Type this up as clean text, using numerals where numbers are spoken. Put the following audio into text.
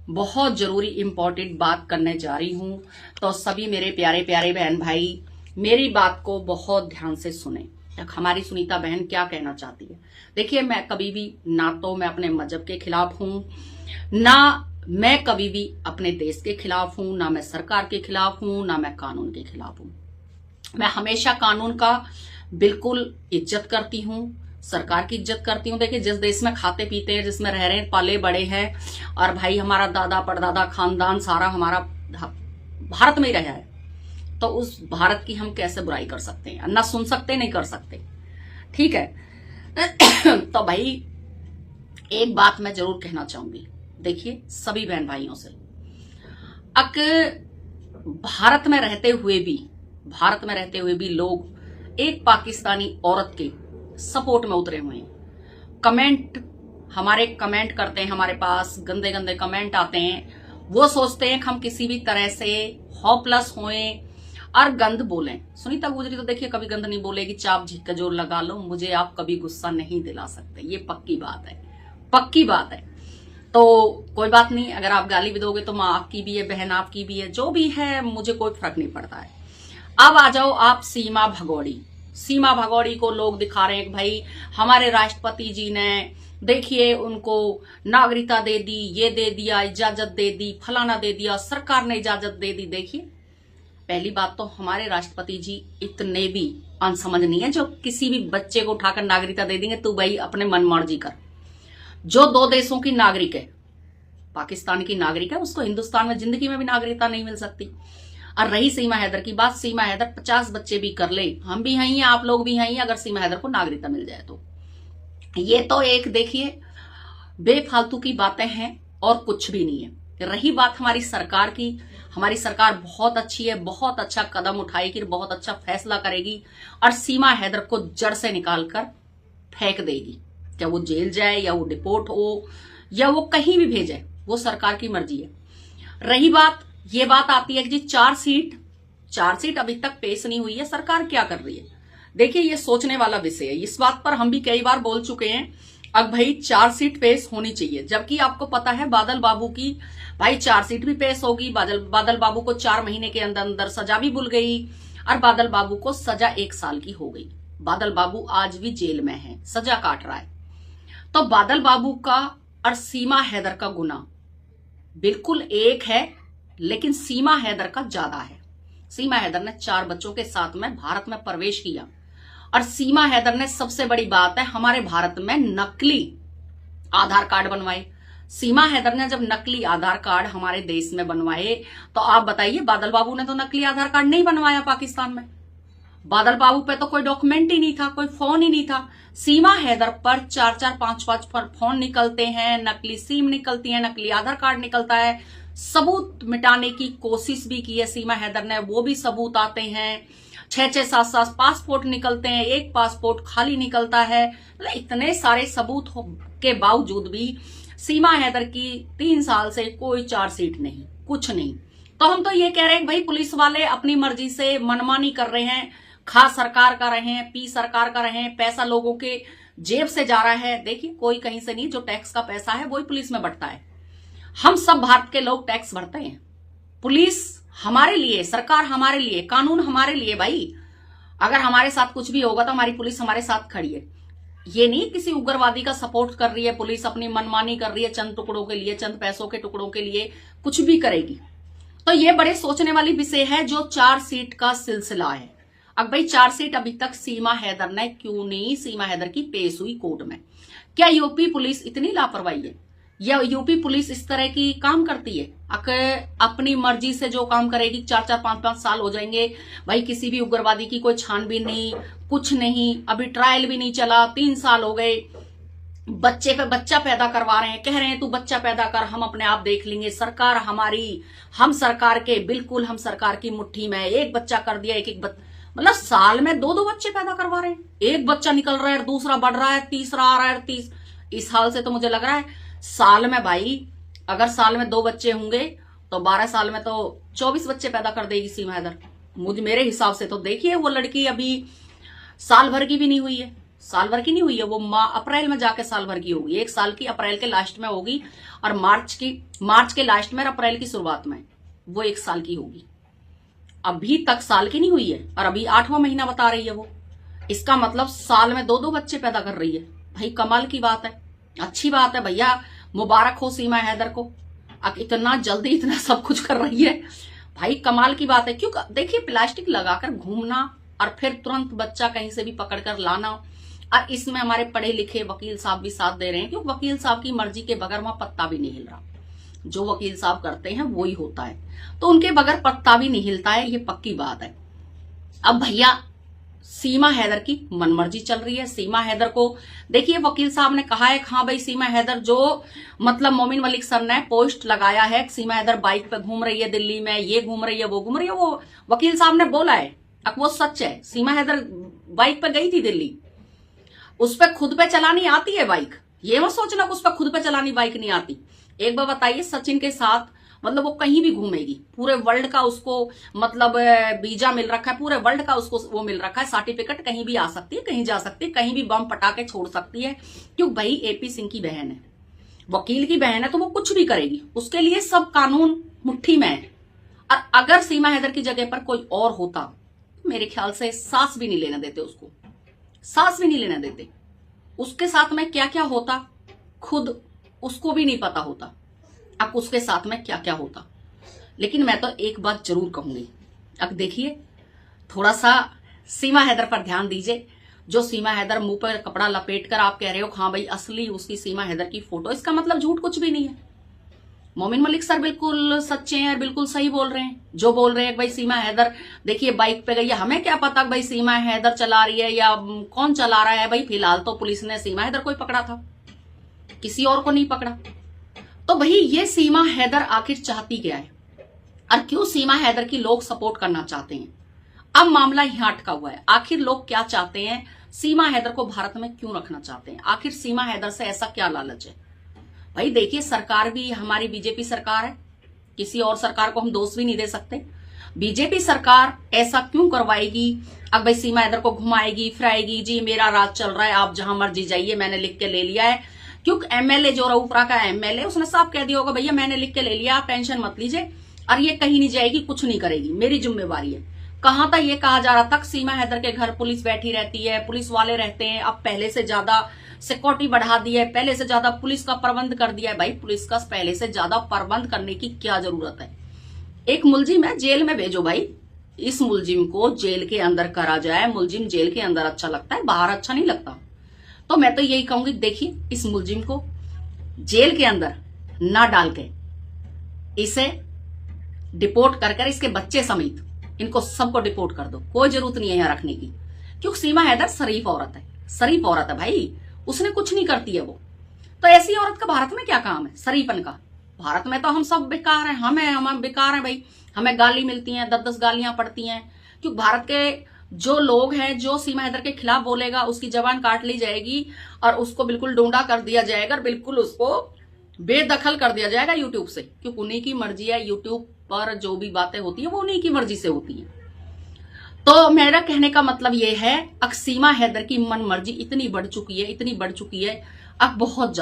बहुत जरूरी इंपॉर्टेंट बात करने जा रही हूं। तो सभी मेरे प्यारे प्यारे बहन भाई मेरी बात को बहुत ध्यान से सुने। हमारी सुनीता बहन क्या कहना चाहती है। देखिए, मैं कभी भी ना तो मैं अपने मजहब के खिलाफ हूं, ना मैं कभी भी अपने देश के खिलाफ हूं, ना मैं सरकार के खिलाफ हूं, ना मैं कानून के खिलाफ हूं। मैं हमेशा कानून का बिल्कुल इज्जत करती हूं, सरकार की इज्जत करती हूं। देखिए, जिस देश में खाते पीते हैं, जिसमें रह रहे हैं, पाले बड़े हैं, और भाई हमारा दादा परदादा खानदान सारा हमारा भारत में ही रहा है, तो उस भारत की हम कैसे बुराई कर सकते हैं? ना सुन सकते, नहीं कर सकते। ठीक है। तो भाई एक बात मैं जरूर कहना चाहूंगी। देखिए, सभी बहन भाइयों से, भारत में रहते हुए भी लोग एक पाकिस्तानी औरत के सपोर्ट में उतरे हुए हैं। कमेंट करते हैं, हमारे पास गंदे गंदे कमेंट आते हैं। वो सोचते हैं कि हम किसी भी तरह से होपलेस होएं और गंद बोलें। सुनीता गुजरी तो देखिए कभी गंद नहीं बोलेगी, चाप झिक का जोर लगा लो, मुझे आप कभी गुस्सा नहीं दिला सकते। ये पक्की बात है। तो कोई बात नहीं, अगर आप गाली भी दोगे तो माँ आपकी भी है, बहन आपकी भी है, जो भी है मुझे कोई फर्क नहीं पड़ता है। अब आ जाओ आप सीमा भगोड़ी को लोग दिखा रहे हैं कि भाई हमारे राष्ट्रपति जी ने देखिए उनको नागरिकता दे दी, ये दे दिया, इजाजत दे दी, फलाना दे दिया, सरकार ने इजाजत दे दी। देखिए, पहली बात तो हमारे राष्ट्रपति जी इतने भी अनसमझ नहीं है जो किसी भी बच्चे को उठाकर नागरिकता दे देंगे। तू भाई अपने मन मर्जी कर। जो दो देशों की नागरिक है, पाकिस्तान की नागरिक है, उसको हिंदुस्तान में जिंदगी में भी नागरिकता नहीं मिल सकती। और रही सीमा हैदर की बात, सीमा हैदर 50 बच्चे भी कर ले, हम भी हैं, आप लोग भी हैं, अगर सीमा हैदर को नागरिकता मिल जाए तो। ये तो एक देखिए बेफालतू की बातें हैं और कुछ भी नहीं है। रही बात हमारी सरकार की, हमारी सरकार बहुत अच्छी है, बहुत अच्छा कदम उठाएगी, बहुत अच्छा फैसला करेगी और सीमा हैदर को जड़ से निकालकर फेंक देगी। क्या वो जेल जाए या वो डिपोर्ट हो या वो कहीं भी भेजे, वो सरकार की मर्जी है। रही बात, ये बात आती है कि जी चार सीट अभी तक पेश नहीं हुई है, सरकार क्या कर रही है? देखिए, ये सोचने वाला विषय है। इस बात पर हम भी कई बार बोल चुके हैं। अब भाई 4 सीट पेश होनी चाहिए, जबकि आपको पता है बादल बाबू की भाई 4 सीट भी पेश होगी। बादल बाबू को 4 महीने के अंदर अंदर सजा भी भूल गई और बादल बाबू को सजा 1 साल की हो गई। बादल बाबू आज भी जेल में है, सजा काट रहा है। तो बादल बाबू का और सीमा हैदर का गुना बिल्कुल एक है, लेकिन सीमा हैदर का ज्यादा है। सीमा हैदर ने 4 बच्चों के साथ में भारत में प्रवेश किया और सीमा हैदर ने, सबसे बड़ी बात है, हमारे भारत में नकली आधार कार्ड बनवाए। सीमा हैदर ने जब नकली आधार कार्ड हमारे देश में बनवाए, तो आप बताइए बादल बाबू ने तो नकली आधार कार्ड नहीं बनवाया पाकिस्तान में। बादल बाबू पे तो कोई डॉक्यूमेंट ही नहीं था, कोई फोन ही नहीं था। सीमा हैदर पर 4-4, 5-5 पर फोन निकलते हैं, नकली सिम निकलती है, नकली आधार कार्ड निकलता है। सबूत मिटाने की कोशिश भी की है सीमा हैदर ने, वो भी सबूत आते हैं। 6-6, 7-7 पासपोर्ट निकलते हैं, एक पासपोर्ट खाली निकलता है। मतलब इतने सारे सबूत के बावजूद भी सीमा हैदर की 3 साल से कोई 4 सीट नहीं, कुछ नहीं। तो हम तो ये कह रहे हैं भाई पुलिस वाले अपनी मर्जी से मनमानी कर रहे हैं, खा सरकार का रहे हैं, पी सरकार का रहे हैं, पैसा लोगों के जेब से जा रहा है। देखिए, कोई कहीं से नहीं, जो टैक्स का पैसा है वही पुलिस में बढ़ता है। हम सब भारत के लोग टैक्स भरते हैं। पुलिस हमारे लिए, सरकार हमारे लिए, कानून हमारे लिए। भाई अगर हमारे साथ कुछ भी होगा तो हमारी पुलिस हमारे साथ खड़ी है। ये नहीं किसी उग्रवादी का सपोर्ट कर रही है पुलिस, अपनी मनमानी कर रही है, चंद टुकड़ों के लिए, चंद पैसों के टुकड़ों के लिए कुछ भी करेगी। तो ये बड़े सोचने वाली विषय है जो 4 सीट का सिलसिला है। अब भाई 4 सीट अभी तक सीमा हैदर ने क्यों नहीं, सीमा हैदर की पेश हुई कोर्ट में। क्या यूपी पुलिस इतनी लापरवाही है या यूपी पुलिस इस तरह की काम करती है? अपनी मर्जी से जो काम करेगी, 4-4, 5-5 साल हो जाएंगे भाई, किसी भी उग्रवादी की कोई छानबीन नहीं, कुछ नहीं, अभी ट्रायल भी नहीं चला, 3 साल हो गए। बच्चे पे बच्चा पैदा करवा रहे हैं, कह रहे हैं तू बच्चा पैदा कर, हम अपने आप देख लेंगे, सरकार हमारी, हम सरकार के, बिल्कुल हम सरकार की मुट्ठी में। एक बच्चा कर दिया, एक मतलब साल में 2-2 बच्चे पैदा करवा रहे हैं। एक बच्चा निकल रहा है, दूसरा बढ़ रहा है, तीसरा आ रहा है, इस हाल से तो मुझे लग रहा है साल में भाई, अगर साल में 2 बच्चे होंगे तो 12 साल में तो 24 बच्चे पैदा कर देगी सीमा हैदर। मेरे हिसाब से तो देखिए, वो लड़की अभी साल भर की भी नहीं हुई है, साल भर की नहीं हुई है वो, अप्रैल में जाके साल भर की होगी। 1 साल की अप्रैल के लास्ट में होगी और मार्च के लास्ट में और अप्रैल की शुरुआत में वो 1 साल की होगी। अभी तक साल की नहीं हुई है और अभी 8वां महीना बता रही है वो। इसका मतलब साल में 2 बच्चे पैदा कर रही है। भाई कमाल की बात है, अच्छी बात है भैया, मुबारक हो सीमा हैदर को। अब इतना जल्दी इतना सब कुछ कर रही है, भाई कमाल की बात है। क्यों? देखिए, प्लास्टिक लगाकर घूमना और फिर तुरंत बच्चा कहीं से भी पकड़कर लाना, और इसमें हमारे पढ़े लिखे वकील साहब भी साथ दे रहे हैं, क्योंकि वकील साहब की मर्जी के बगैर वहां पत्ता भी नहीं हिल रहा। जो वकील साहब करते हैं वही होता है, तो उनके बगैर पत्ता भी नहीं हिलता है, ये पक्की बात है। अब भैया सीमा हैदर की मनमर्जी चल रही है। सीमा हैदर को देखिए, वकील साहब ने कहा है हाँ भाई सीमा हैदर, जो मतलब मोमिन मलिक सर ने पोस्ट लगाया है, सीमा हैदर बाइक पे घूम रही है दिल्ली में, ये घूम रही है वो घूम रही है, वो वकील साहब ने बोला है, अब वो सच है। सीमा हैदर बाइक पे गई थी दिल्ली, उस पर खुद पे चलानी आती है बाइक, ये मत सोचना उस पर खुद पे चलानी बाइक नहीं आती। एक बार बताइए, सचिन के साथ मतलब वो कहीं भी घूमेगी, पूरे वर्ल्ड का उसको मतलब वीजा मिल रखा है, पूरे वर्ल्ड का उसको वो मिल रखा है सर्टिफिकेट, कहीं भी आ सकती है, कहीं जा सकती है, कहीं भी बम पटाके छोड़ सकती है, क्यों भाई एपी सिंह की बहन है, वकील की बहन है, तो वो कुछ भी करेगी, उसके लिए सब कानून मुट्ठी में है। और अगर सीमा हैदर की जगह पर कोई और होता, मेरे ख्याल से सांस भी नहीं लेने देते उसको, सांस भी नहीं लेने देते। उसके साथ में क्या क्या होता खुद उसको भी नहीं पता होता, अब उसके साथ में क्या क्या होता। लेकिन मैं तो एक बात जरूर कहूंगी, अब देखिए थोड़ा सा सीमा हैदर पर ध्यान दीजिए। जो सीमा हैदर मुंह पर कपड़ा लपेट कर आप कह रहे हो हाँ भाई असली उसकी सीमा हैदर की फोटो, इसका मतलब झूठ कुछ भी नहीं है। मोमिन मलिक सर बिल्कुल सच्चे हैं, बिल्कुल सही बोल रहे हैं जो बोल रहे हैं भाई सीमा हैदर देखिए बाइक पे गई है। हमें क्या पता भाई सीमा हैदर चला रही है या कौन चला रहा है, भाई फिलहाल तो पुलिस ने सीमा हैदर को ही पकड़ा था, किसी और को नहीं पकड़ा। तो भाई ये सीमा हैदर आखिर चाहती क्या है और क्यों सीमा हैदर की लोग सपोर्ट करना चाहते हैं? अब मामला यहां अटका हुआ है, आखिर लोग क्या चाहते हैं, सीमा हैदर को भारत में क्यों रखना चाहते हैं, आखिर सीमा हैदर से ऐसा क्या लालच है? भाई देखिए, सरकार भी हमारी बीजेपी सरकार है, किसी और सरकार को हम दोष भी नहीं दे सकते। बीजेपी सरकार ऐसा क्यों करवाएगी? अब भाई सीमा हैदर को घुमाएगी फिराएगी, जी मेरा राज चल रहा है, आप जहां मर्जी जाइए, मैंने लिख के ले लिया है। क्योंकि एमएलए जो रऊपुरा का एमएलए, उसने साफ कह दिया होगा भैया मैंने लिख के ले लिया, आप टेंशन मत लीजिए, और ये कहीं नहीं जाएगी, कुछ नहीं करेगी, मेरी जिम्मेवारी है। कहां तक ये कहा जा रहा था सीमा हैदर के घर पुलिस बैठी रहती है, पुलिस वाले रहते हैं, अब पहले से ज्यादा सिक्योरिटी बढ़ा दी है, पहले से ज्यादा पुलिस का प्रबंध कर दिया है। भाई पुलिस का पहले से ज्यादा प्रबंध करने की क्या जरूरत है? एक मुलजिम है, जेल में भेजो भाई, इस मुलजिम को जेल के अंदर करा जाए। मुलजिम जेल के अंदर अच्छा लगता है, बाहर अच्छा नहीं लगता। तो मैं तो यही कहूंगी, देखिए इस मुलजिम को जेल के अंदर ना डाल के इसे डिपोर्ट कर इसके बच्चे समेत इनको सबको डिपोर्ट कर दो, कोई जरूरत नहीं है यहां रखने की। क्योंकि सीमा हैदर शरीफ औरत है, शरीफ औरत है भाई, उसने कुछ नहीं करती है वो। तो ऐसी औरत का भारत में क्या काम है शरीफन का? भारत में तो हम सब बेकार हैं, हम बेकार हैं भाई, हमें गाली मिलती हैं, 10-10 गालियां पड़ती हैं। क्योंकि भारत के जो लोग हैं, जो सीमा हैदर के खिलाफ बोलेगा उसकी जबान काट ली जाएगी और उसको बिल्कुल डोंडा कर दिया जाएगा और बिल्कुल उसको बेदखल कर दिया जाएगा यूट्यूब से, क्योंकि उन्हीं की मर्जी है। यूट्यूब पर जो भी बातें होती है वो उन्हीं की मर्जी से होती है। तो मेरा कहने का मतलब ये है, अब सीमा हैदर की मन मर्जी इतनी बढ़ चुकी है, इतनी बढ़ चुकी है, अब बहुत